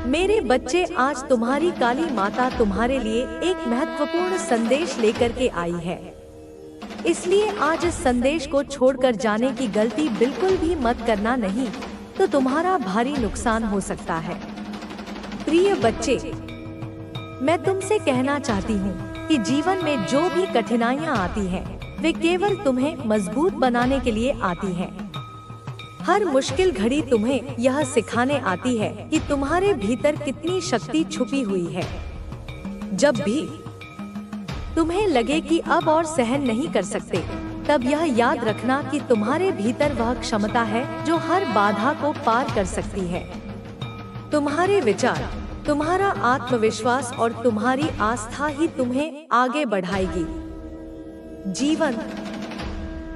मेरे बच्चे, आज तुम्हारी काली माता तुम्हारे लिए एक महत्वपूर्ण संदेश लेकर के आई है। इसलिए आज इस संदेश को छोड़कर जाने की गलती बिल्कुल भी मत करना, नहीं तो तुम्हारा भारी नुकसान हो सकता है। प्रिय बच्चे, मैं तुमसे कहना चाहती हूँ कि जीवन में जो भी कठिनाइयाँ आती हैं, वे केवल तुम्हें मजबूत बनाने के लिए आती हैं। हर मुश्किल घड़ी तुम्हें यह सिखाने आती है कि तुम्हारे भीतर कितनी शक्ति छुपी हुई है। जब भी तुम्हें लगे कि अब और सहन नहीं कर सकते, तब यह याद रखना कि तुम्हारे भीतर वह क्षमता है जो हर बाधा को पार कर सकती है। तुम्हारे विचार, तुम्हारा आत्मविश्वास और तुम्हारी आस्था ही तुम्हें आगे बढ़ाएगी। जीवन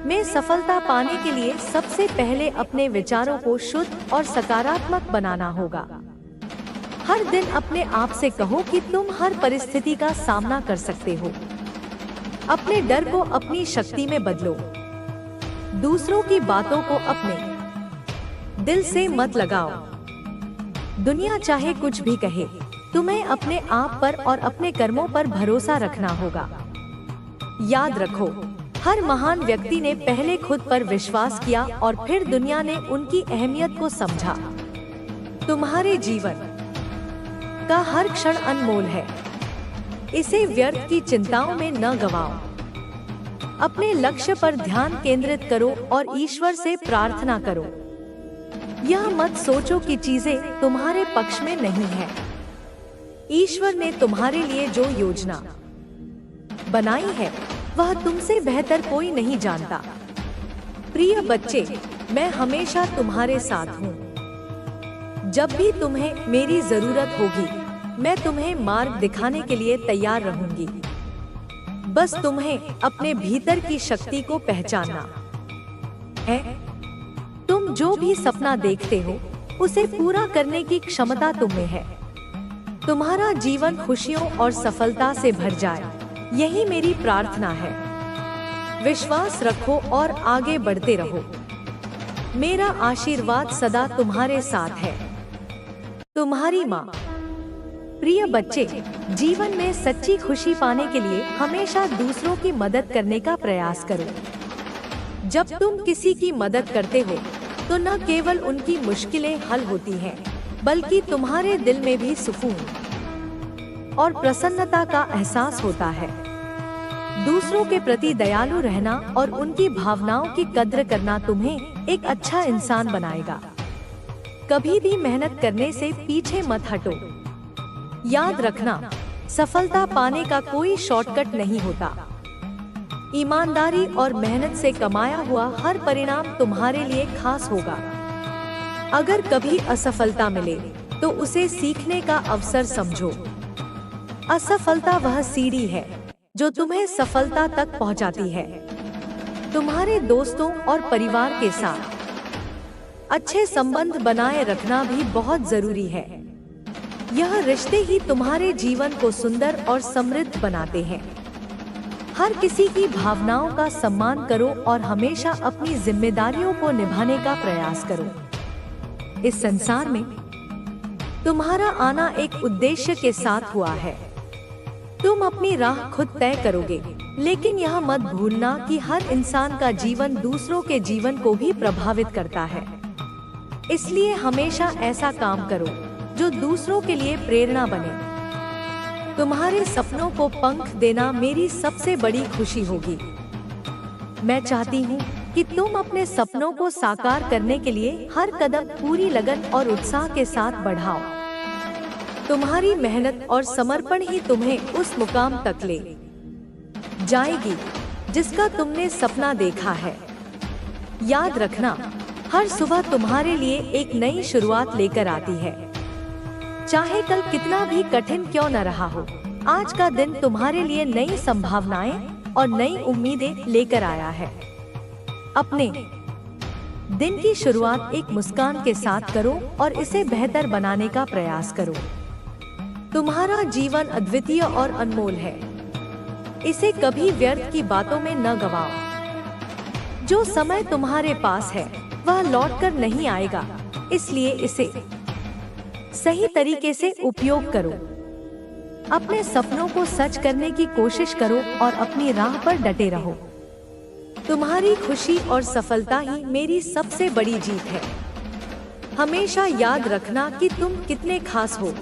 में सफलता पाने के लिए सबसे पहले अपने विचारों को शुद्ध और सकारात्मक बनाना होगा। हर दिन अपने आप से कहो कि तुम हर परिस्थिति का सामना कर सकते हो। अपने डर को अपनी शक्ति में बदलो। दूसरों की बातों को अपने दिल से मत लगाओ। दुनिया चाहे कुछ भी कहे, तुम्हें अपने आप पर और अपने कर्मों पर भरोसा रखना होगा। याद रखो, हर महान व्यक्ति ने पहले खुद पर विश्वास किया और फिर दुनिया ने उनकी अहमियत को समझा। तुम्हारे जीवन का हर क्षण अनमोल है, इसे व्यर्थ की चिंताओं में न गवाओ। अपने लक्ष्य पर ध्यान केंद्रित करो और ईश्वर से प्रार्थना करो। यह मत सोचो कि चीजें तुम्हारे पक्ष में नहीं है। ईश्वर ने तुम्हारे लिए जो योजना बनाई है, वह तुमसे बेहतर कोई नहीं जानता। प्रिय बच्चे, मैं हमेशा तुम्हारे साथ हूँ। जब भी तुम्हें मेरी जरूरत होगी, मैं तुम्हें मार्ग दिखाने के लिए तैयार रहूंगी। बस तुम्हें अपने भीतर की शक्ति को पहचानना है। तुम जो भी सपना देखते हो, उसे पूरा करने की क्षमता तुम्हें है। तुम्हारा जीवन खुशियों और सफलता से भर जाए, यही मेरी प्रार्थना है। विश्वास रखो और आगे बढ़ते रहो। मेरा आशीर्वाद सदा तुम्हारे साथ है। तुम्हारी माँ। प्रिय बच्चे, जीवन में सच्ची खुशी पाने के लिए हमेशा दूसरों की मदद करने का प्रयास करो। जब तुम किसी की मदद करते हो, तो न केवल उनकी मुश्किलें हल होती हैं, बल्कि तुम्हारे दिल में भी सुकून और प्रसन्नता का एहसास होता है। दूसरों के प्रति दयालु रहना और उनकी भावनाओं की कद्र करना तुम्हें एक अच्छा इंसान बनाएगा। कभी भी मेहनत करने से पीछे मत हटो। याद रखना, सफलता पाने का कोई शॉर्टकट नहीं होता। ईमानदारी और मेहनत से कमाया हुआ हर परिणाम तुम्हारे लिए खास होगा। अगर कभी असफलता मिले, तो उसे सीखने का अवसर समझो। असफलता वह सीढ़ी है जो तुम्हें सफलता तक पहुंचाती है। तुम्हारे दोस्तों और परिवार के साथ अच्छे संबंध बनाए रखना भी बहुत जरूरी है। यह रिश्ते ही तुम्हारे जीवन को सुंदर और समृद्ध बनाते हैं। हर किसी की भावनाओं का सम्मान करो और हमेशा अपनी जिम्मेदारियों को निभाने का प्रयास करो। इस संसार में तुम्हारा आना एक उद्देश्य के साथ हुआ है। तुम अपनी राह खुद तय करोगे, लेकिन यह मत भूलना कि हर इंसान का जीवन दूसरों के जीवन को भी प्रभावित करता है। इसलिए हमेशा ऐसा काम करो जो दूसरों के लिए प्रेरणा बने। तुम्हारे सपनों को पंख देना मेरी सबसे बड़ी खुशी होगी। मैं चाहती हूँ कि तुम अपने सपनों को साकार करने के लिए हर कदम पूरी लगन और उत्साह के साथ बढ़ाओ। तुम्हारी मेहनत और समर्पण ही तुम्हें उस मुकाम तक ले जाएगी जिसका तुमने सपना देखा है। याद रखना, हर सुबह तुम्हारे लिए एक नई शुरुआत लेकर आती है। चाहे कल कितना भी कठिन क्यों न रहा हो, आज का दिन तुम्हारे लिए नई संभावनाएं और नई उम्मीदें लेकर आया है। अपने दिन की शुरुआत एक मुस्कान के साथ करो और इसे बेहतर बनाने का प्रयास करो। तुम्हारा जीवन अद्वितीय और अनमोल है। इसे कभी व्यर्थ की बातों में न गवाओ। जो समय तुम्हारे पास है वह लौटकर नहीं आएगा, इसलिए इसे सही तरीके से उपयोग करो। अपने सपनों को सच करने की कोशिश करो और अपनी राह पर डटे रहो। तुम्हारी खुशी और सफलता ही मेरी सबसे बड़ी जीत है। हमेशा याद रखना कि तुम कितने खास हो।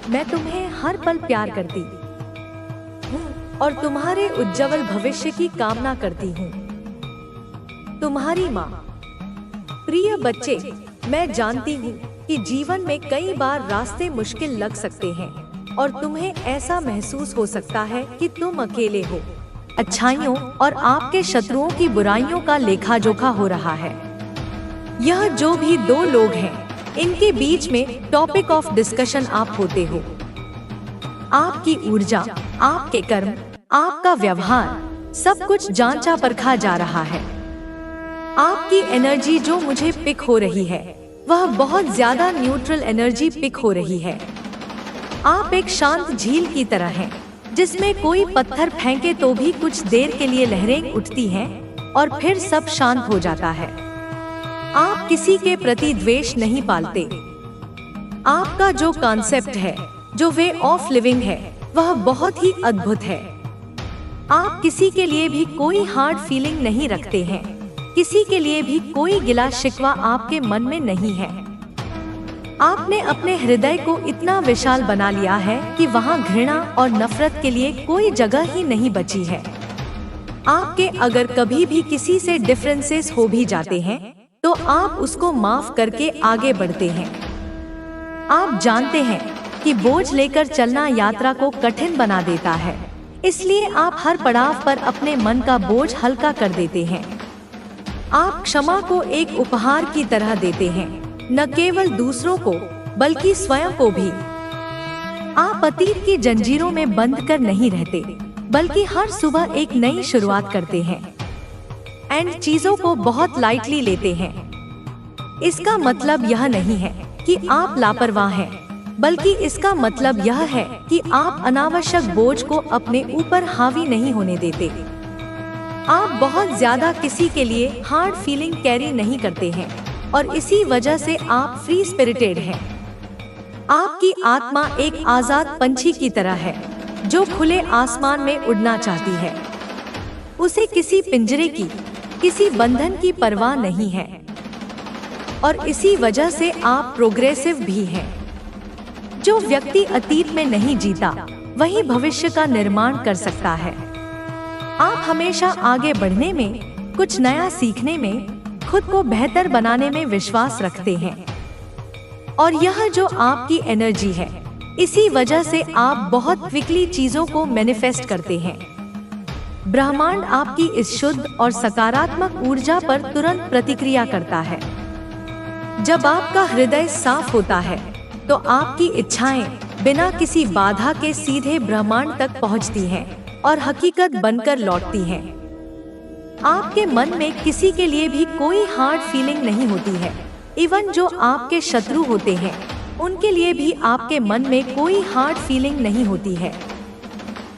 मैं तुम्हें हर पल प्यार करती हूँ और तुम्हारे उज्जवल भविष्य की कामना करती हूँ। तुम्हारी माँ। प्रिय बच्चे, मैं जानती हूँ कि जीवन में कई बार रास्ते मुश्किल लग सकते हैं और तुम्हें ऐसा महसूस हो सकता है कि तुम अकेले हो। अच्छाइयों और आपके शत्रुओं की बुराइयों का लेखा जोखा हो रहा है। यह जो भी दो लोग हैं, इनके बीच में टॉपिक ऑफ डिस्कशन आप होते हो। आपकी ऊर्जा, आपके कर्म, आपका व्यवहार, सब कुछ जांचा परखा जा रहा है। आपकी एनर्जी जो मुझे पिक हो रही है, वह बहुत ज्यादा न्यूट्रल एनर्जी पिक हो रही है। आप एक शांत झील की तरह हैं, जिसमें कोई पत्थर फेंके तो भी कुछ देर के लिए लहरें उठती हैं और फिर सब शांत हो जाता है। आप किसी के प्रति द्वेष नहीं पालते। आपका जो कॉन्सेप्ट है, जो वे ऑफ लिविंग है, वह बहुत ही अद्भुत है। आप किसी के लिए भी कोई हार्ड फीलिंग नहीं रखते हैं। किसी के लिए भी कोई गिला शिकवा आपके मन में नहीं है। आपने अपने हृदय को इतना विशाल बना लिया है कि वहाँ घृणा और नफरत के लिए कोई जगह ही नहीं बची है। आपके अगर कभी भी किसी से डिफरेंसेस हो भी जाते हैं, तो आप उसको माफ करके आगे बढ़ते हैं। आप जानते हैं कि बोझ लेकर चलना यात्रा को कठिन बना देता है, इसलिए आप हर पड़ाव पर अपने मन का बोझ हल्का कर देते हैं। आप क्षमा को एक उपहार की तरह देते हैं, न केवल दूसरों को बल्कि स्वयं को भी। आप अतीत की जंजीरों में बंद कर नहीं रहते, बल्कि हर सुबह एक नई शुरुआत करते हैं एंड चीजों को बहुत लाइटली लेते हैं। इसका मतलब यह नहीं है कि आप लापरवाह हैं, बल्कि इसका मतलब यह है कि आप अनावश्यक बोझ को अपने ऊपर हावी नहीं होने देते। आप बहुत ज्यादा किसी के लिए हार्ड फीलिंग कैरी नहीं करते हैं और इसी वजह से आप फ्री स्पिरिटेड हैं। आपकी आत्मा एक आजाद पंछी की तरह है, जो खुले आसमान में उड़ना चाहती है। उसे किसी पिंजरे की, किसी बंधन की परवाह नहीं है और इसी वजह से आप प्रोग्रेसिव भी हैं। जो व्यक्ति अतीत में नहीं जीता, वही भविष्य का निर्माण कर सकता है। आप हमेशा आगे बढ़ने में, कुछ नया सीखने में, खुद को बेहतर बनाने में विश्वास रखते हैं और यह जो आपकी एनर्जी है, इसी वजह से आप बहुत क्विकली चीजों को मैनिफेस्ट करते हैं। ब्रह्मांड आपकी इस शुद्ध और सकारात्मक ऊर्जा पर तुरंत प्रतिक्रिया करता है। जब आपका हृदय साफ होता है, तो आपकी इच्छाएं बिना किसी बाधा के सीधे ब्रह्मांड तक पहुंचती हैं और हकीकत बनकर लौटती हैं। आपके मन में किसी के लिए भी कोई हार्ड फीलिंग नहीं होती है। इवन जो आपके शत्रु होते हैं, उनके लिए भी आपके मन में कोई हार्ड फीलिंग नहीं होती है।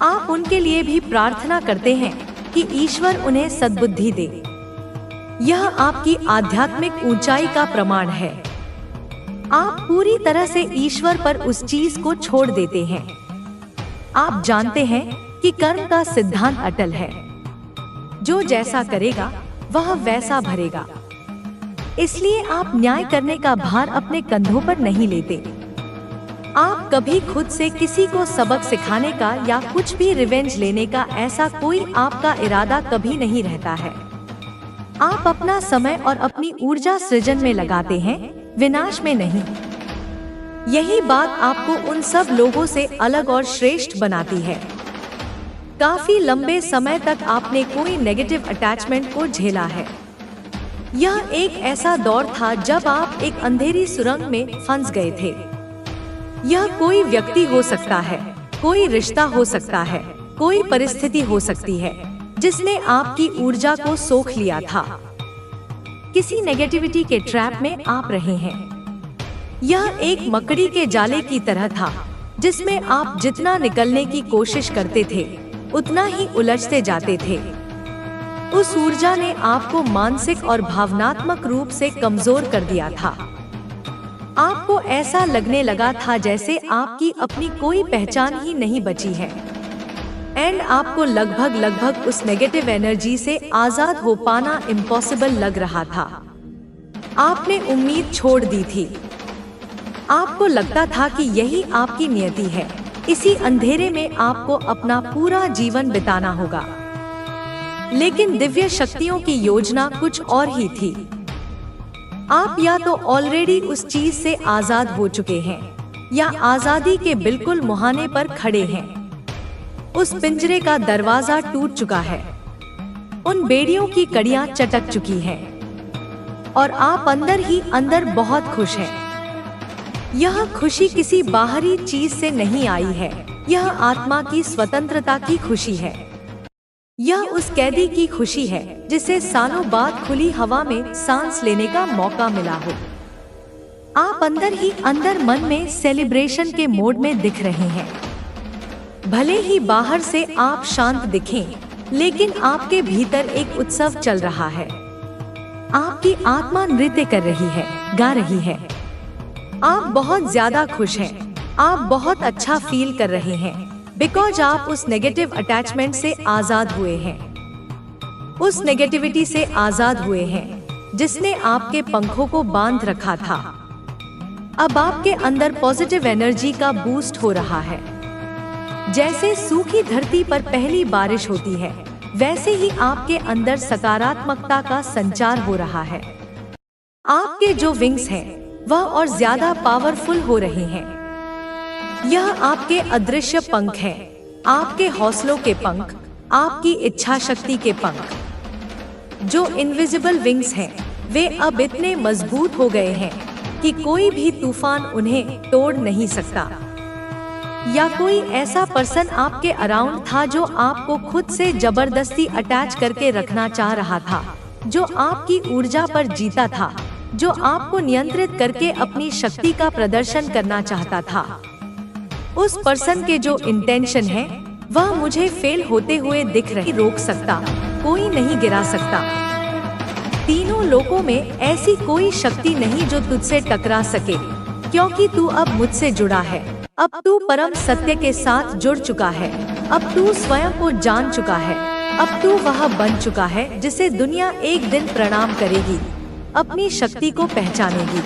आप उनके लिए भी प्रार्थना करते हैं कि ईश्वर उन्हें सद्बुद्धि दे। यह आपकी आध्यात्मिक ऊंचाई का प्रमाण है। आप पूरी तरह से ईश्वर पर उस चीज को छोड़ देते हैं। आप जानते हैं कि कर्म का सिद्धांत अटल है। जो जैसा करेगा, वह वैसा भरेगा। इसलिए आप न्याय करने का भार अपने कंधों पर नहीं लेते। आप कभी खुद से किसी को सबक सिखाने का या कुछ भी रिवेंज लेने का ऐसा कोई आपका इरादा कभी नहीं रहता है। आप अपना समय और अपनी ऊर्जा सृजन में लगाते हैं, विनाश में नहीं। यही बात आपको उन सब लोगों से अलग और श्रेष्ठ बनाती है। काफी लंबे समय तक आपने कोई नेगेटिव अटैचमेंट को झेला है। यह एक ऐसा दौर था जब आप एक अंधेरी सुरंग में फंस गए थे। यह कोई व्यक्ति हो सकता है, कोई रिश्ता हो सकता है, कोई परिस्थिति हो सकती है जिसने आपकी ऊर्जा को सोख लिया था। किसी नेगेटिविटी के ट्रैप में आप रहे हैं। यह एक मकड़ी के जाले की तरह था, जिसमें आप जितना निकलने की कोशिश करते थे, उतना ही उलझते जाते थे। उस ऊर्जा ने आपको मानसिक और भावनात्मक रूप से कमजोर कर दिया था। आपको ऐसा लगने लगा था जैसे आपकी अपनी कोई पहचान ही नहीं बची है। एंड आपको लगभग उस नेगेटिव एनर्जी से आजाद हो पाना इम्पॉसिबल लग रहा था। आपने उम्मीद छोड़ दी थी। आपको लगता था कि यही आपकी नियति है, इसी अंधेरे में आपको अपना पूरा जीवन बिताना होगा। लेकिन दिव्य शक्तियों की योजना कुछ और ही थी। आप या तो ऑलरेडी उस चीज से आजाद हो चुके हैं या आजादी के बिल्कुल मुहाने पर खड़े हैं। उस पिंजरे का दरवाजा टूट चुका है, उन बेड़ियों की कड़ियां चटक चुकी हैं और आप अंदर ही अंदर बहुत खुश हैं। यह खुशी किसी बाहरी चीज से नहीं आई है, यह आत्मा की स्वतंत्रता की खुशी है। यह उस कैदी की खुशी है जिसे सालों बाद खुली हवा में सांस लेने का मौका मिला हो। आप अंदर ही अंदर मन में सेलिब्रेशन के मोड में दिख रहे हैं। भले ही बाहर से आप शांत दिखें, लेकिन आपके भीतर एक उत्सव चल रहा है। आपकी आत्मा नृत्य कर रही है, गा रही है। आप बहुत ज्यादा खुश हैं। आप बहुत अच्छा फील कर रहे हैं बिकॉज आप उस नेगेटिव अटैचमेंट से आजाद हुए हैं, उस नेगेटिविटी से आजाद हुए हैं जिसने आपके पंखों को बांध रखा था। अब आपके अंदर पॉजिटिव एनर्जी का बूस्ट हो रहा है। जैसे सूखी धरती पर पहली बारिश होती है, वैसे ही आपके अंदर सकारात्मकता का संचार हो रहा है। आपके जो विंग्स हैं वह और ज्यादा पावरफुल हो रहे हैं। यह आपके अदृश्य पंख हैं, आपके हौसलों के पंख, आपकी इच्छा शक्ति के पंख। जो इनविजिबल विंग्स हैं, वे अब इतने मजबूत हो गए हैं कि कोई भी तूफान उन्हें तोड़ नहीं सकता। या कोई ऐसा पर्सन आपके अराउंड था जो आपको खुद से जबरदस्ती अटैच करके रखना चाह रहा था, जो आपकी ऊर्जा पर जीता था, जो आपको नियंत्रित करके अपनी शक्ति का प्रदर्शन करना चाहता था। उस पर्सन के जो इंटेंशन है वह मुझे फेल होते हुए दिख रही, रोक सकता, कोई नहीं गिरा सकता। तीनों लोकों में ऐसी कोई शक्ति नहीं जो तुझसे टकरा सके, क्योंकि तू अब मुझसे जुड़ा है। अब तू परम सत्य के साथ जुड़ चुका है। अब तू स्वयं को जान चुका है। अब तू वह बन चुका है जिसे दुनिया एक दिन प्रणाम करेगी, अपनी शक्ति को पहचानेगी।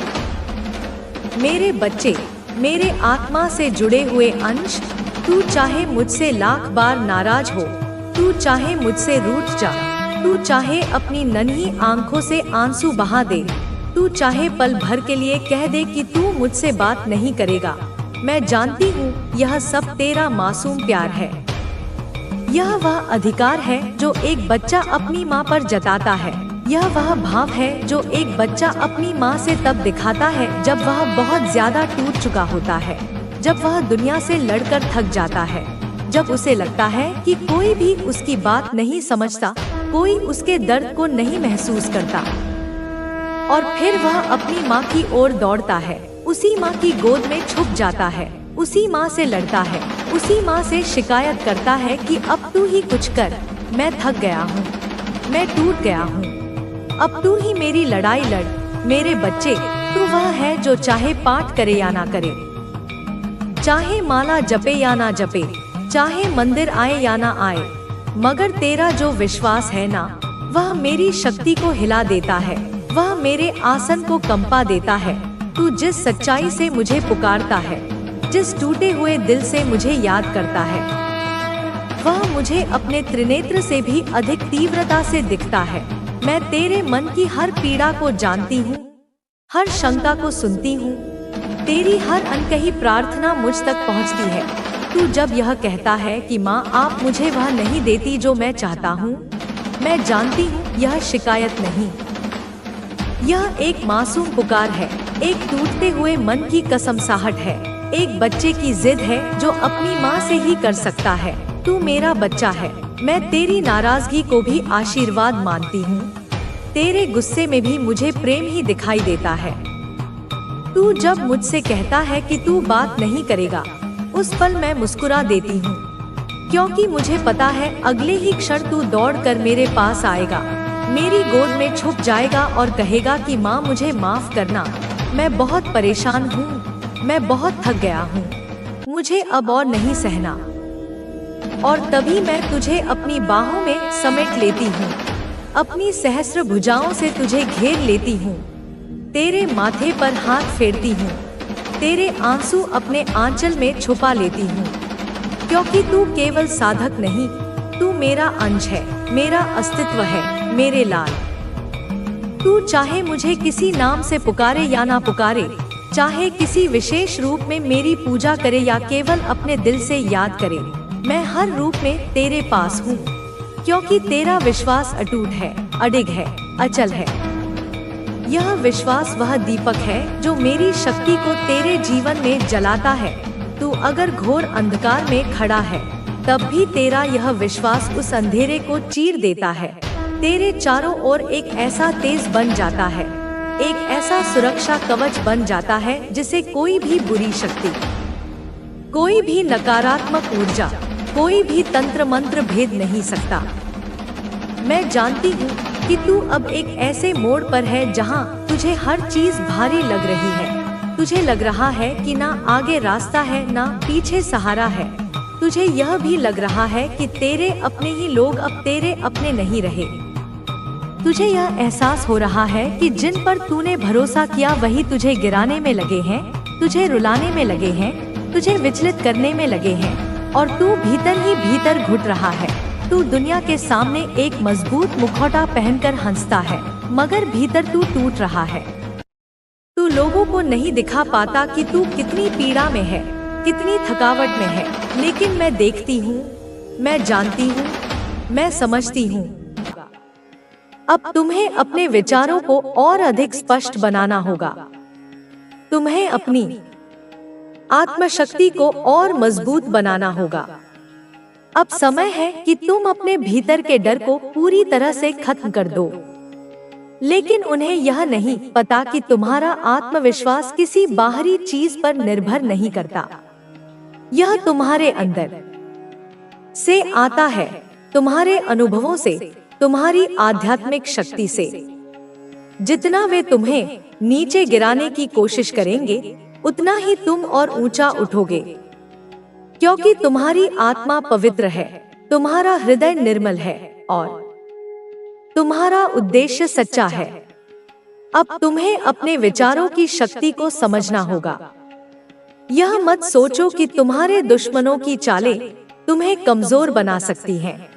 मेरे बच्चे, मेरे आत्मा से जुड़े हुए अंश, तू चाहे मुझसे लाख बार नाराज हो, तू चाहे मुझसे रूठ जा, तू चाहे अपनी नन्ही आंखों से आंसू बहा दे, तू चाहे पल भर के लिए कह दे कि तू मुझसे बात नहीं करेगा, मैं जानती हूँ यह सब तेरा मासूम प्यार है। यह वह अधिकार है जो एक बच्चा अपनी माँ पर जताता है। यह वह भाव है जो एक बच्चा अपनी माँ से तब दिखाता है जब वह बहुत ज्यादा टूट चुका होता है, जब वह दुनिया से लड़कर थक जाता है, जब उसे लगता है कि कोई भी उसकी बात नहीं समझता, कोई उसके दर्द को नहीं महसूस करता। और फिर वह अपनी माँ की ओर दौड़ता है, उसी माँ की गोद में छुप जाता है, उसी माँ से लड़ता है, उसी माँ से शिकायत करता है कि अब तू ही कुछ कर, मैं थक गया हूँ, मैं टूट गया हूँ, अब तू ही मेरी लड़ाई लड़। मेरे बच्चे, तू वह है जो चाहे पाठ करे या ना करे, चाहे माला जपे या ना जपे, चाहे मंदिर आए या ना आए, मगर तेरा जो विश्वास है ना, वह मेरी शक्ति को हिला देता है, वह मेरे आसन को कंपा देता है। तू जिस सच्चाई से मुझे पुकारता है, जिस टूटे हुए दिल से मुझे याद करता है, वह मुझे अपने त्रिनेत्र से भी अधिक तीव्रता से दिखता है। मैं तेरे मन की हर पीड़ा को जानती हूँ, हर शंका को सुनती हूँ, तेरी हर अनकही प्रार्थना मुझ तक पहुँचती है। तू जब यह कहता है कि माँ आप मुझे वह नहीं देती जो मैं चाहता हूँ, मैं जानती हूँ यह शिकायत नहीं, यह एक मासूम पुकार है, एक टूटते हुए मन की कसमसाहट है, एक बच्चे की जिद है जो अपनी माँ से ही कर सकता है। तू मेरा बच्चा है, मैं तेरी नाराजगी को भी आशीर्वाद मानती हूँ, तेरे गुस्से में भी मुझे प्रेम ही दिखाई देता है। तू जब मुझसे कहता है कि तू बात नहीं करेगा, उस पल मैं मुस्कुरा देती हूँ, क्योंकि मुझे पता है अगले ही क्षण तू दौड़कर मेरे पास आएगा, मेरी गोद में छुप जाएगा और कहेगा कि माँ मुझे माफ करना, मैं बहुत परेशान हूँ, मैं बहुत थक गया हूँ, मुझे अब और नहीं सहना। और तभी मैं तुझे अपनी बाहों में समेट लेती हूँ, अपनी सहस्र भुजाओं से तुझे घेर लेती हूँ, तेरे माथे पर हाथ फेरती हूँ, तेरे आंसू अपने आंचल में छुपा लेती हूँ, क्योंकि तू केवल साधक नहीं, तू मेरा अंश है, मेरा अस्तित्व है, मेरे लाल। तू चाहे मुझे किसी नाम से पुकारे या ना पुकारे, चाहे किसी विशेष रूप में मेरी पूजा करे या केवल अपने दिल से याद करे, मैं हर रूप में तेरे पास हूँ, क्योंकि तेरा विश्वास अटूट है, अडिग है, अचल है। यह विश्वास वह दीपक है जो मेरी शक्ति को तेरे जीवन में जलाता है। तू अगर घोर अंधकार में खड़ा है, तब भी तेरा यह विश्वास उस अंधेरे को चीर देता है, तेरे चारों ओर एक ऐसा तेज बन जाता है, एक ऐसा सुरक्षा कवच बन जाता है जिसे कोई भी बुरी शक्ति, कोई भी नकारात्मक ऊर्जा, कोई भी तंत्र मंत्र भेद नहीं सकता। मैं जानती हूँ कि तू अब एक ऐसे मोड़ पर है जहाँ तुझे हर चीज भारी लग रही है। तुझे लग रहा है कि ना आगे रास्ता है, ना पीछे सहारा है। तुझे यह भी लग रहा है कि तेरे अपने ही लोग अब तेरे अपने नहीं रहे। तुझे यह एहसास हो रहा है कि जिन पर तूने भरोसा किया वही तुझे गिराने में लगे हैं, तुझे रुलाने में लगे हैं, तुझे विचलित करने में लगे हैं, और तू भीतर ही भीतर घुट रहा है। तू दुनिया के सामने एक मजबूत मुखौटा पहनकर हंसता है, मगर भीतर तू टूट रहा है। तू लोगों को नहीं दिखा पाता कि तू कितनी पीड़ा में है, कितनी थकावट में है, लेकिन मैं देखती हूँ, मैं जानती हूँ, मैं समझती हूँ। अब तुम्हें अपने विचारों को और अधिक स्पष्ट बनाना होगा। तुम्हें अपनी आत्मशक्ति को और मजबूत बनाना होगा। अब समय है कि तुम अपने भीतर के डर को पूरी तरह से खत्म कर दो। लेकिन उन्हें यह नहीं पता कि तुम्हारा आत्मविश्वास किसी बाहरी चीज पर निर्भर नहीं करता। यह तुम्हारे अंदर से आता है, तुम्हारे अनुभवों से, तुम्हारी आध्यात्मिक शक्ति से। जितना वे तुम्हें नीचे गिराने की कोशिश करेंगे, उतना ही तुम और ऊंचा उठोगे, क्योंकि तुम्हारी आत्मा पवित्र है, तुम्हारा हृदय निर्मल है और तुम्हारा उद्देश्य सच्चा है। अब तुम्हें अपने विचारों की शक्ति को समझना होगा। यह मत सोचो कि तुम्हारे दुश्मनों की चालें तुम्हें कमजोर बना सकती हैं,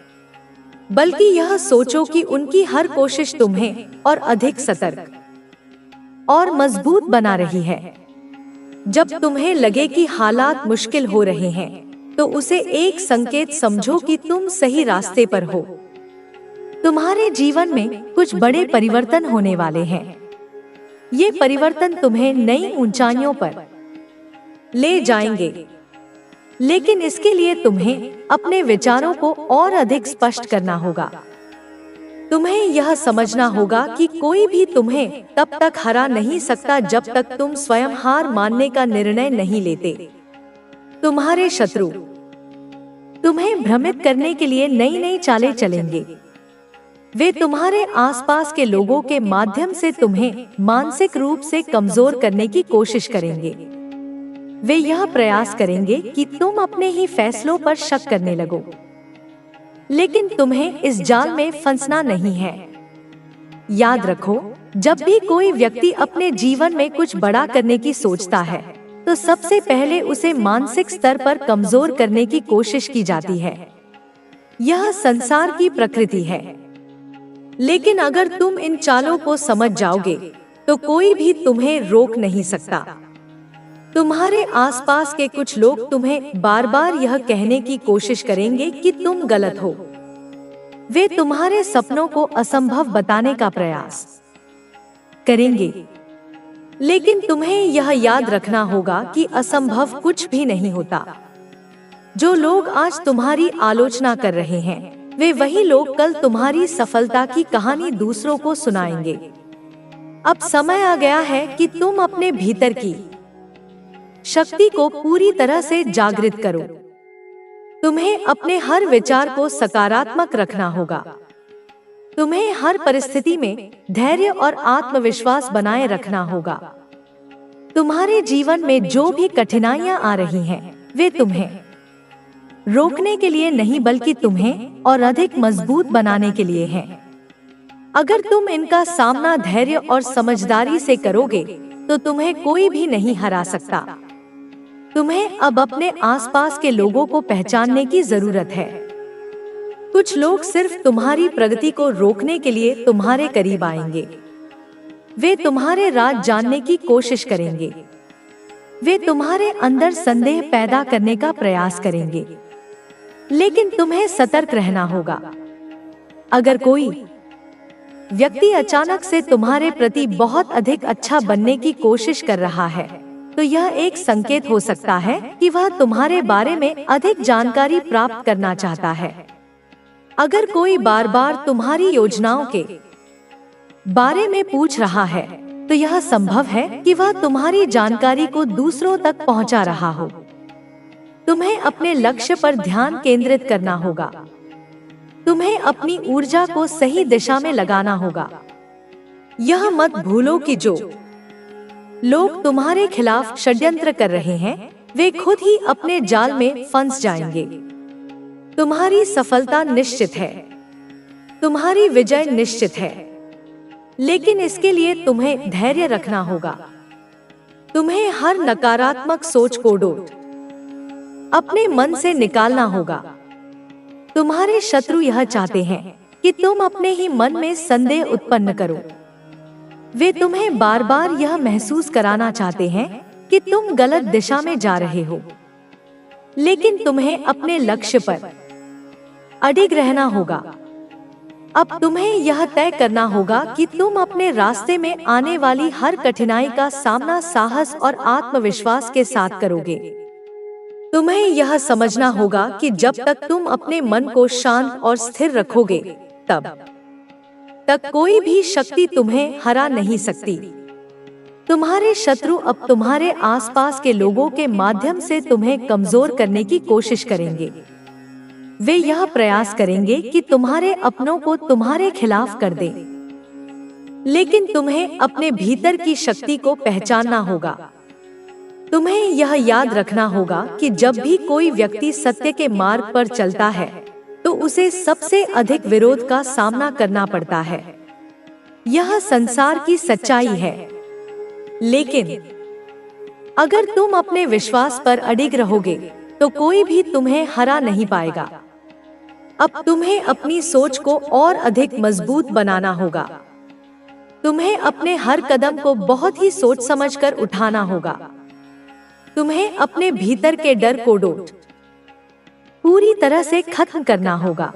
बल्कि यह सोचो कि उनकी हर कोशिश तुम्हें और अधिक सतर्क और मजबूत बना रही है। जब तुम्हें लगे कि हालात मुश्किल हो रहे हैं, तो उसे एक संकेत समझो कि तुम सही रास्ते पर हो। तुम्हारे जीवन में कुछ बड़े परिवर्तन होने वाले हैं। ये परिवर्तन तुम्हें नई ऊंचाइयों पर ले जाएंगे, लेकिन इसके लिए तुम्हें अपने विचारों को और अधिक स्पष्ट करना होगा। तुम्हें यह समझना होगा कि कोई भी तुम्हें तब तक हरा नहीं सकता जब तक तुम स्वयं हार मानने का निर्णय नहीं लेते। तुम्हारे शत्रु तुम्हें भ्रमित करने के लिए नई नई चालें चलेंगे। वे तुम्हारे आसपास के लोगों के माध्यम से तुम्हें मानसिक रूप से कमजोर करने की कोशिश करेंगे। वे यह प्रयास करेंगे कि तुम अपने ही फैसलों पर शक करने लगो, लेकिन तुम्हें इस जाल में फंसना नहीं है। याद रखो, जब भी कोई व्यक्ति अपने जीवन में कुछ बड़ा करने की सोचता है, तो सबसे पहले उसे मानसिक स्तर पर कमजोर करने की कोशिश की जाती है। यह संसार की प्रकृति है। लेकिन अगर तुम इन चालों को समझ जाओगे, तो कोई भी तुम्हें रोक नहीं सकता। तुम्हारे आसपास के कुछ लोग तुम्हें बार बार यह कहने की कोशिश करेंगे कि तुम गलत हो। वे तुम्हारे सपनों को असंभव बताने का प्रयास करेंगे, लेकिन तुम्हें यह याद रखना होगा कि असंभव कुछ भी नहीं होता। जो लोग आज तुम्हारी आलोचना कर रहे हैं, वे वही लोग कल तुम्हारी सफलता की कहानी दूसरों को सुनाएंगे। अब समय आ गया है कि तुम अपने भीतर की शक्ति को पूरी तरह से जागृत करो। तुम्हें अपने हर विचार को सकारात्मक रखना होगा। तुम्हें हर परिस्थिति में धैर्य और आत्मविश्वास बनाए रखना होगा। तुम्हारे जीवन में जो भी कठिनाइयां आ रही हैं, वे तुम्हें रोकने के लिए नहीं बल्कि तुम्हें और अधिक मजबूत बनाने के लिए हैं। अगर तुम इनका सामना धैर्य और समझदारी से करोगे तो तुम्हें कोई भी नहीं हरा सकता। तुम्हें अब अपने आसपास के लोगों को पहचानने की जरूरत है। कुछ लोग सिर्फ तुम्हारी प्रगति को रोकने के लिए तुम्हारे करीब आएंगे। वे तुम्हारे राज जानने की कोशिश करेंगे। वे तुम्हारे अंदर संदेह पैदा करने का प्रयास करेंगे, लेकिन तुम्हें सतर्क रहना होगा। अगर कोई व्यक्ति अचानक से तुम्हारे प्रति बहुत अधिक अच्छा बनने की कोशिश कर रहा है, तो यह एक संकेत हो सकता है कि वह तुम्हारे बारे में अधिक जानकारी प्राप्त करना चाहता है। अगर कोई बार बार तुम्हारी योजनाओं के बारे में पूछ रहा है, तो यह संभव है कि वह तुम्हारी जानकारी को दूसरों तक पहुंचा रहा हो। तुम्हें अपने लक्ष्य पर ध्यान केंद्रित करना होगा। तुम्हें अपनी ऊर्जा को सही दिशा में लगाना होगा। यह मत भूलो कि जो लोग तुम्हारे खिलाफ षड्यंत्र कर रहे हैं, वे खुद ही अपने जाल में फंस जाएंगे। तुम्हारी सफलता निश्चित है, तुम्हारी विजय निश्चित है, लेकिन इसके लिए तुम्हें धैर्य रखना होगा। तुम्हें हर नकारात्मक सोच को अपने मन से निकालना होगा। तुम्हारे शत्रु यह चाहते हैं कि तुम अपने ही मन में संदेह उत्पन्न करो। वे तुम्हें बार बार यह महसूस कराना चाहते हैं कि तुम गलत दिशा में जा रहे हो, लेकिन तुम्हें अपने लक्ष्य पर अडिग रहना होगा। अब तुम्हें यह तय करना होगा कि तुम अपने रास्ते में आने वाली हर कठिनाई का सामना साहस और आत्मविश्वास के साथ करोगे। तुम्हें यह समझना होगा कि जब तक तुम अपने मन को शांत और स्थिर रखोगे, तब तक कोई भी शक्ति तुम्हें हरा नहीं सकती। तुम्हारे शत्रु अब तुम्हारे आसपास के लोगों के माध्यम से तुम्हें कमजोर करने की कोशिश करेंगे। वे यह प्रयास करेंगे कि तुम्हारे अपनों को तुम्हारे खिलाफ कर दें, लेकिन तुम्हें अपने भीतर की शक्ति को पहचानना होगा। तुम्हें यह याद रखना होगा कि जब भी कोई व्यक्ति सत्य के मार्ग पर चलता है, तो उसे सबसे अधिक विरोध का सामना करना पड़ता है। यह संसार की सच्चाई है, लेकिन अगर तुम अपने विश्वास पर अडिग रहोगे, तो कोई भी तुम्हें हरा नहीं पाएगा। अब तुम्हें अपनी सोच को और अधिक मजबूत बनाना होगा। तुम्हें अपने हर कदम को बहुत ही सोच समझकर उठाना होगा। तुम्हें अपने भीतर के डर को पूरी तरह से खत्म करना होगा।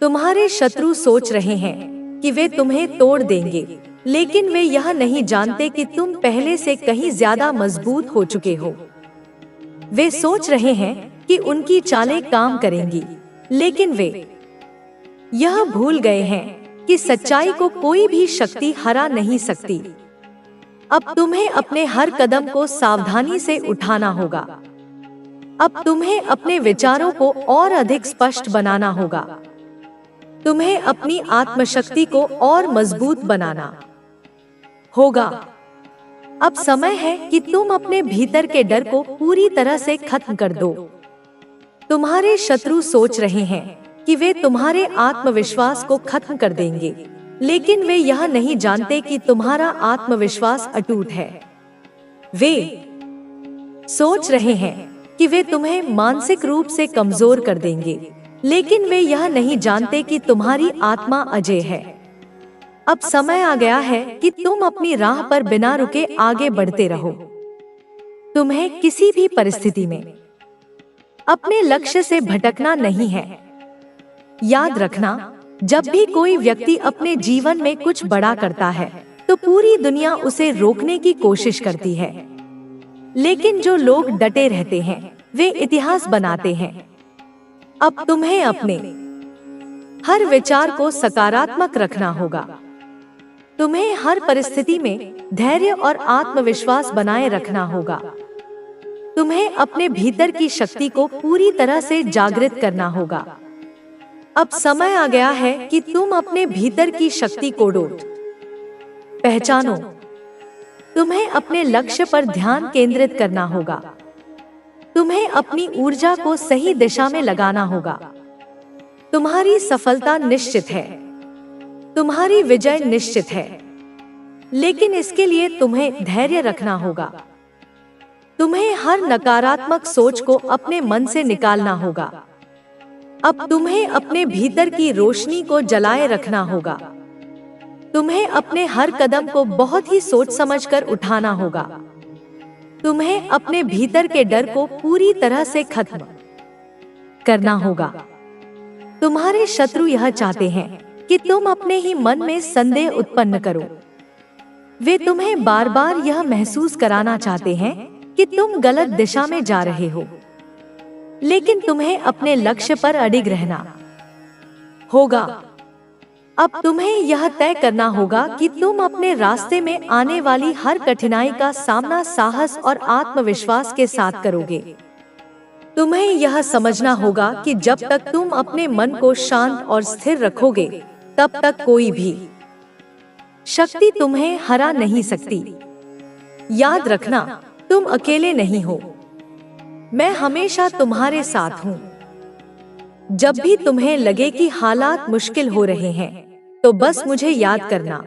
तुम्हारे शत्रु सोच रहे हैं कि वे तुम्हें तोड़ देंगे, लेकिन वे यह नहीं जानते कि तुम पहले से कहीं ज्यादा मजबूत हो चुके हो। वे सोच रहे हैं कि उनकी चालें काम करेंगी, लेकिन वे यह भूल गए हैं कि सच्चाई को कोई भी शक्ति हरा नहीं सकती। अब तुम्हें अपने हर कदम को सावधानी से उठाना होगा। अब तुम्हें अपने विचारों को और अधिक स्पष्ट बनाना होगा। तुम्हें अपनी आत्मशक्ति को और मजबूत बनाना होगा। अब समय है कि तुम अपने भीतर के डर को पूरी तरह से खत्म कर दो। तुम्हारे शत्रु सोच रहे हैं कि वे तुम्हारे आत्मविश्वास को खत्म कर देंगे, लेकिन वे यह नहीं जानते कि तुम्हारा आत्मविश्वास अटूट है। वे सोच रहे हैं कि वे तुम्हें मानसिक रूप से कमजोर कर देंगे, लेकिन वे यह नहीं जानते कि तुम्हारी आत्मा अजय है। अब समय आ गया है कि तुम अपनी राह पर बिना रुके आगे बढ़ते रहो। तुम्हें किसी भी परिस्थिति में अपने लक्ष्य से भटकना नहीं है। याद रखना, जब भी कोई व्यक्ति अपने जीवन में कुछ बड़ा करता है, तो पूरी दुनिया उसे रोकने की कोशिश करती है, लेकिन जो लोग डटे रहते हैं, वे इतिहास बनाते हैं। अब तुम्हें अपने हर विचार को सकारात्मक रखना होगा। तुम्हें हर परिस्थिति में धैर्य और आत्मविश्वास बनाए रखना होगा। तुम्हें अपने भीतर की शक्ति को पूरी तरह से जागृत करना होगा। अब समय आ गया है कि तुम अपने भीतर की शक्ति को पहचानो। तुम्हें अपने लक्ष्य पर ध्यान केंद्रित करना होगा। तुम्हें अपनी ऊर्जा को सही दिशा में लगाना होगा। तुम्हारी सफलता निश्चित है, तुम्हारी विजय निश्चित है, लेकिन इसके लिए तुम्हें धैर्य रखना होगा। तुम्हें हर नकारात्मक सोच को अपने मन से निकालना होगा। अब तुम्हें अपने भीतर की रोशनी को जलाए रखना होगा। तुम्हें अपने हर कदम को बहुत ही सोच समझकर उठाना होगा। तुम्हें अपने भीतर के डर को पूरी तरह से खत्म करना होगा। तुम्हारे शत्रु यह चाहते हैं कि तुम अपने ही मन में संदेह उत्पन्न करो। वे तुम्हें बार बार यह महसूस कराना चाहते हैं कि तुम गलत दिशा में जा रहे हो, लेकिन तुम्हें अपने लक्ष्य पर अडिग रहना होगा। अब तुम्हें यह तय करना होगा कि तुम अपने रास्ते में आने वाली हर कठिनाई का सामना साहस और आत्मविश्वास के साथ करोगे। तुम्हें यह समझना होगा कि जब तक तुम अपने मन को शांत और स्थिर रखोगे, तब तक कोई भी शक्ति तुम्हें हरा नहीं सकती। याद रखना, तुम अकेले नहीं हो। मैं हमेशा तुम्हारे साथ हूँ। जब भी तुम्हें लगे कि हालात मुश्किल हो रहे हैं, तो बस मुझे याद करना।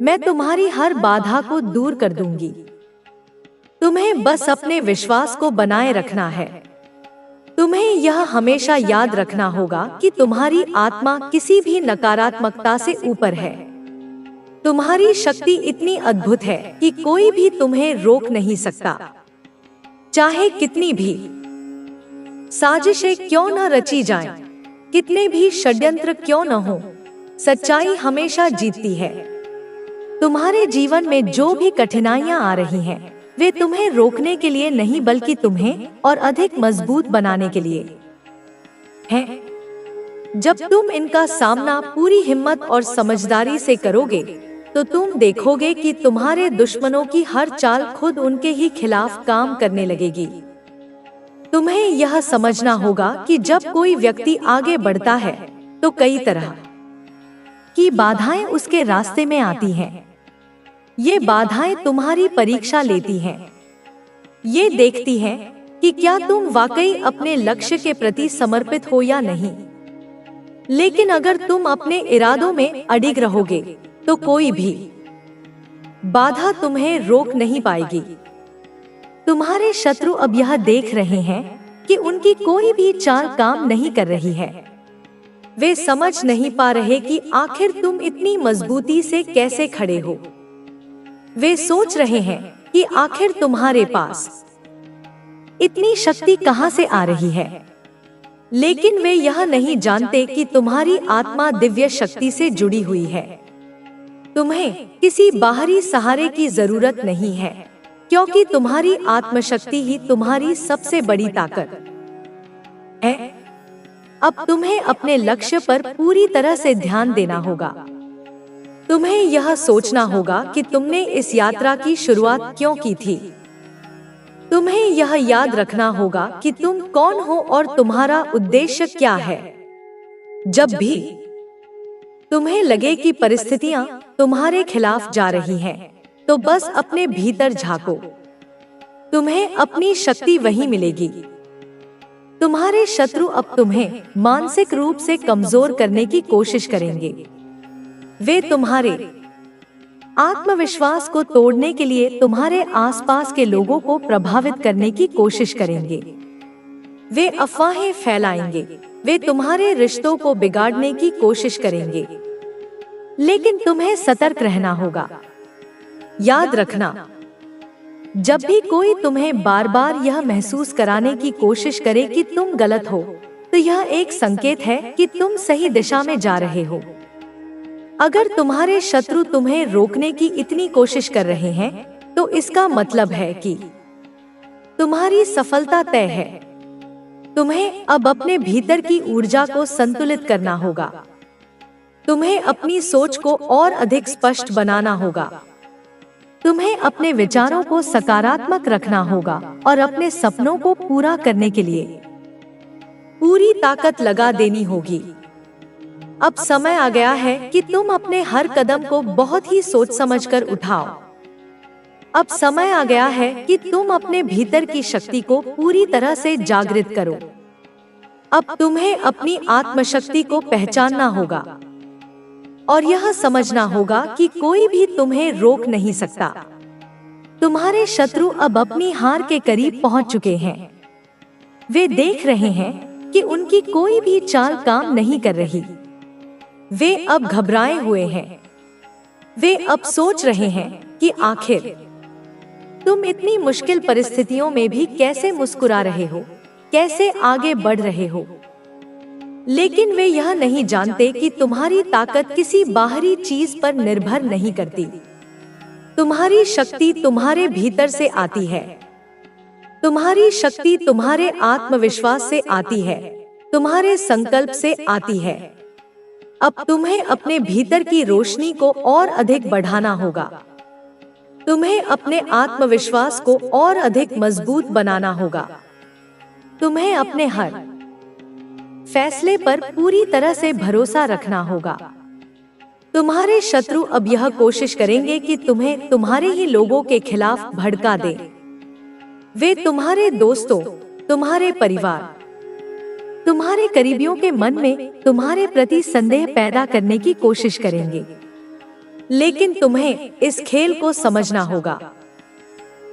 मैं तुम्हारी हर बाधा को दूर कर दूंगी। तुम्हें बस अपने विश्वास को बनाए रखना है। तुम्हें यह हमेशा याद रखना होगा कि तुम्हारी आत्मा किसी भी नकारात्मकता से ऊपर है। तुम्हारी शक्ति इतनी अद्भुत है कि कोई भी तुम्हें रोक नहीं सकता। चाहे कितनी भी साजिशें क्यों न रची जाएं, कितने भी षड्यंत्र क्यों न हो, सच्चाई हमेशा जीतती है। तुम्हारे जीवन में जो भी कठिनाइयां आ रही हैं, वे तुम्हें रोकने के लिए नहीं बल्कि तुम्हें और अधिक मजबूत बनाने के लिए हैं। जब तुम इनका सामना पूरी हिम्मत और समझदारी से करोगे, तो तुम देखोगे कि तुम्हारे दुश्मनों की हर चाल खुद उनके ही खिलाफ काम करने लगेगी। तुम्हें यह समझना होगा कि जब कोई व्यक्ति आगे बढ़ता है, तो कई तरह की बाधाएं उसके रास्ते में आती हैं। ये बाधाएं तुम्हारी परीक्षा लेती हैं। ये देखती हैं कि क्या तुम वाकई अपने लक्ष्य के प्रति समर्पित हो या नहीं। लेकिन अगर तुम अपने इरादों में अडिग रहोगे, तो कोई भी बाधा तुम्हें रोक नहीं पाएगी। तुम्हारे शत्रु अब यह देख रहे हैं कि उनकी कोई भी चाल काम नहीं कर रही है। वे समझ नहीं पा रहे कि आखिर तुम इतनी मजबूती से कैसे खड़े हो। वे सोच रहे हैं कि आखिर तुम्हारे पास इतनी शक्ति कहां से आ रही है। लेकिन वे यह नहीं जानते कि तुम्हारी आत्मा दिव्य शक्ति से जुड़ी हुई है। तुम्हें किसी बाहरी सहारे की जरूरत नहीं है, क्योंकि तुम्हारी आत्मशक्ति ही तुम्हारी सबसे बड़ी ताकत है। अब तुम्हें अपने लक्ष्य पर पूरी तरह से ध्यान देना होगा। तुम्हें यह सोचना होगा कि तुमने इस यात्रा की शुरुआत क्यों की थी। तुम्हें यह याद रखना होगा कि तुम कौन हो और तुम्हारा उद्देश्य क्या है। जब भी तुम्हें लगे कि परिस्थितियां तुम्हारे खिलाफ जा रही हैं, तो बस अपने भीतर झांको। तुम्हें अपनी शक्ति वहीं मिलेगी। तुम्हारे शत्रु अब तुम्हें मानसिक रूप से कमजोर करने की कोशिश करेंगे। वे तुम्हारे आत्मविश्वास को तोड़ने के लिए तुम्हारे आसपास के लोगों को प्रभावित करने की कोशिश करेंगे। वे अफवाहें फैलाएंगे। वे तुम्हारे रिश्तों को बिगाड़ने की कोशिश करेंगे। लेकिन तुम्हें सतर्क रहना होगा। याद रखना, जब भी कोई तुम्हें बार बार यह महसूस कराने की कोशिश करे कि तुम गलत हो, तो यह एक संकेत है कि तुम सही दिशा में जा रहे हो। अगर तुम्हारे शत्रु तुम्हें रोकने की इतनी कोशिश कर रहे हैं, तो इसका मतलब है कि तुम्हारी सफलता तय है। तुम्हें अब अपने भीतर की ऊर्जा को संतुलित करना होगा। तुम्हें अपनी सोच को और अधिक स्पष्ट बनाना होगा। तुम्हें अपने विचारों को सकारात्मक रखना होगा और अपने सपनों को पूरा करने के लिए पूरी ताकत लगा देनी होगी। अब समय आ गया है कि तुम अपने हर कदम को बहुत ही सोच समझकर उठाओ। अब समय आ गया है कि तुम अपने भीतर की शक्ति को पूरी तरह से जागृत करो। अब तुम्हें अपनी आत्मशक्ति को पहचानना होगा और यह समझना होगा कि कोई भी तुम्हें रोक नहीं सकता। तुम्हारे शत्रु अब अपनी हार के करीब पहुंच चुके हैं। वे देख रहे हैं कि उनकी कोई भी चाल काम नहीं कर रही। वे अब घबराए हुए हैं। वे अब सोच रहे हैं कि आखिर तुम इतनी मुश्किल परिस्थितियों में भी कैसे मुस्कुरा रहे हो, कैसे आगे बढ़ रहे हो। लेकिन वे यह नहीं जानते कि तुम्हारी ताकत किसी बाहरी चीज पर निर्भर नहीं करती। तुम्हारी शक्ति तुम्हारे भीतर से आती है। तुम्हारी शक्ति तुम्हारे आत्मविश्वास से आती है, तुम्हारे संकल्प से आती है। अब तुम्हें अपने भीतर की रोशनी को और अधिक बढ़ाना होगा। तुम्हें अपने आत्मविश्वास को और अधिक मजबूत बनाना होगा। तुम्हें अपने हर फैसले पर पूरी तरह से भरोसा रखना होगा। तुम्हारे शत्रु अब यह कोशिश करेंगे कि तुम्हें तुम्हारे ही लोगों के खिलाफ भड़का दें। वे तुम्हारे दोस्तों, तुम्हारे परिवार, तुम्हारे करीबियों के मन में तुम्हारे प्रति संदेह पैदा करने की कोशिश करेंगे। लेकिन तुम्हें इस खेल को समझना होगा।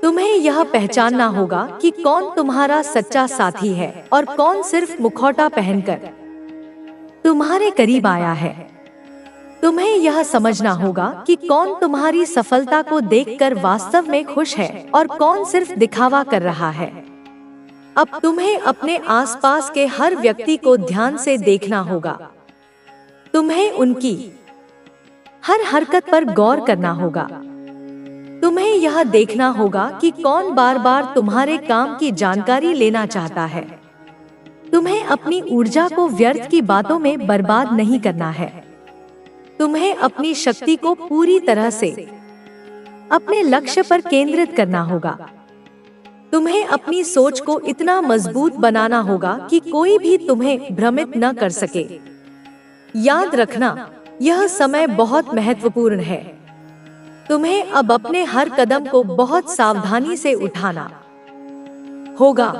तुम्हें यह पहचानना होगा कि कौन तुम्हारा सच्चा साथी है और कौन सिर्फ मुखौटा पहनकर तुम्हारे करीब आया है। तुम्हें यह समझना होगा कि कौन तुम्हारी सफलता को देखकर वास्तव में खुश है और कौन सिर्फ दिखावा कर रहा है। अब तुम्हें अपने आसपास के हर व्यक्ति को ध्यान से देखना होगा। तुम्हें उनकी हर हरकत पर गौर करना होगा। तुम्हें यह देखना होगा कि कौन बार बार तुम्हारे काम की जानकारी लेना चाहता है। तुम्हें अपनी ऊर्जा को व्यर्थ की बातों में बर्बाद नहीं करना है। तुम्हें अपनी शक्ति को पूरी तरह से अपने लक्ष्य पर केंद्रित करना होगा। तुम्हें अपनी सोच को इतना मजबूत बनाना होगा कि कोई भी तुम्हें भ्रमित न कर सके। याद रखना, यह समय बहुत महत्वपूर्ण है। तुम्हें अब अपने हर कदम को बहुत सावधानी से उठाना होगा।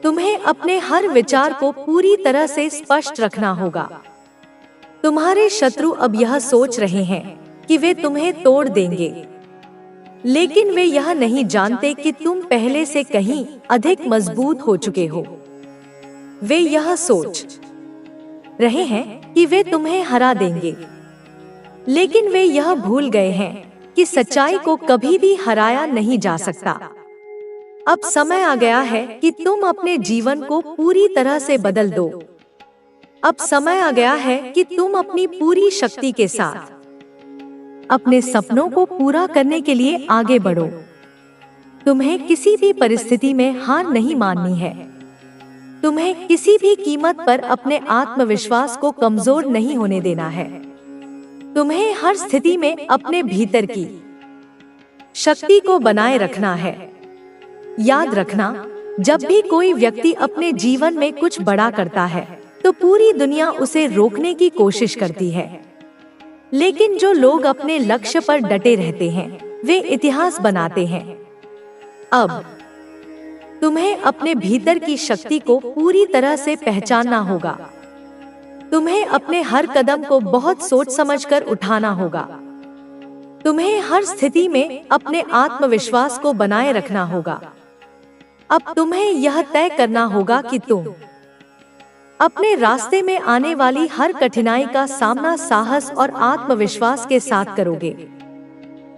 तुम्हें अपने हर विचार को पूरी तरह से स्पष्ट रखना होगा। तुम्हारे शत्रु अब यह सोच रहे हैं कि वे तुम्हें तोड़ देंगे, लेकिन वे यह नहीं जानते कि तुम पहले से कहीं अधिक मजबूत हो चुके हो। वे यह सोच रहे हैं कि वे तुम्हें हरा देंगे, लेकिन वे यह भूल गए हैं कि सच्चाई को कभी भी हराया नहीं जा सकता। अब समय आ गया है कि तुम अपने जीवन को पूरी तरह से बदल दो। अब समय आ गया है कि तुम अपनी पूरी शक्ति के साथ अपने सपनों को पूरा करने के लिए आगे बढ़ो। तुम्हें किसी भी परिस्थिति में हार नहीं माननी है। तुम्हें किसी भी कीमत पर अपने आत्मविश्वास को कमजोर नहीं होने देना है। तुम्हें हर स्थिति में अपने भीतर की शक्ति को बनाए रखना है। याद रखना, जब भी कोई व्यक्ति अपने जीवन में कुछ बड़ा करता है तो पूरी दुनिया उसे रोकने की कोशिश करती है, लेकिन जो लोग अपने लक्ष्य पर डटे रहते हैं वे इतिहास बनाते हैं। अब तुम्हें अपने भीतर की शक्ति को पूरी तरह से पहचानना होगा। तुम्हें अपने हर कदम को बहुत सोच समझकर उठाना होगा। तुम्हें हर स्थिति में अपने आत्मविश्वास को बनाए रखना होगा। अब तुम्हें यह तय करना होगा कि तुम अपने रास्ते में आने वाली हर कठिनाई का सामना साहस और आत्मविश्वास के साथ करोगे।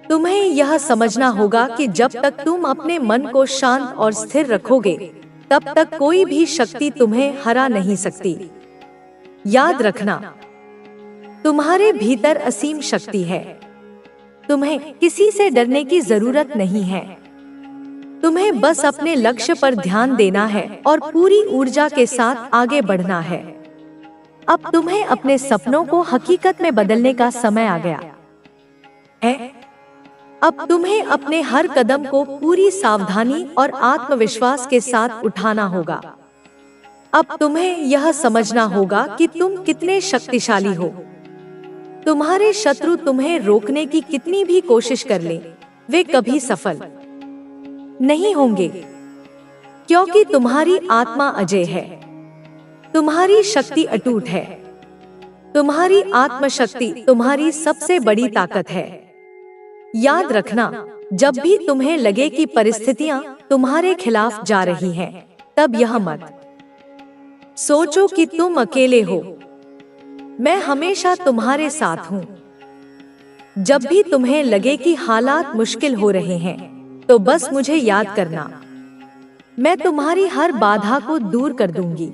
तुम्हें यह समझना होगा कि जब तक तुम अपने मन को शांत और स्थिर रखोगे, तब तक कोई भी शक्ति तुम्हें हरा नहीं सकती। याद रखना, तुम्हारे भीतर असीम शक्ति है। तुम्हें किसी से डरने की जरूरत नहीं है। तुम्हें बस अपने लक्ष्य पर ध्यान देना है और पूरी ऊर्जा के साथ आगे बढ़ना है। अब तुम्हें अपने सपनों को हकीकत में बदलने का समय आ गया है। अब तुम्हें अपने हर कदम को पूरी सावधानी और आत्मविश्वास के साथ उठाना होगा। अब तुम्हें यह समझना होगा कि तुम कितने शक्तिशाली हो। तुम्हारे शत्रु तुम्हें रोकने की कितनी भी कोशिश कर ले, वे कभी सफल नहीं होंगे, क्योंकि तुम्हारी आत्मा अजय है, तुम्हारी शक्ति अटूट है, तुम्हारी आत्मशक्ति तुम्हारी सबसे बड़ी ताकत है। याद रखना, जब भी तुम्हें लगे कि परिस्थितियां तुम्हारे खिलाफ जा रही हैं, तब यह मत सोचो कि तुम अकेले हो। मैं हमेशा तुम्हारे साथ हूँ। जब भी तुम्हें लगे कि हालात मुश्किल हो रहे हैं, तो बस मुझे याद करना, मैं तुम्हारी हर बाधा को दूर कर दूंगी।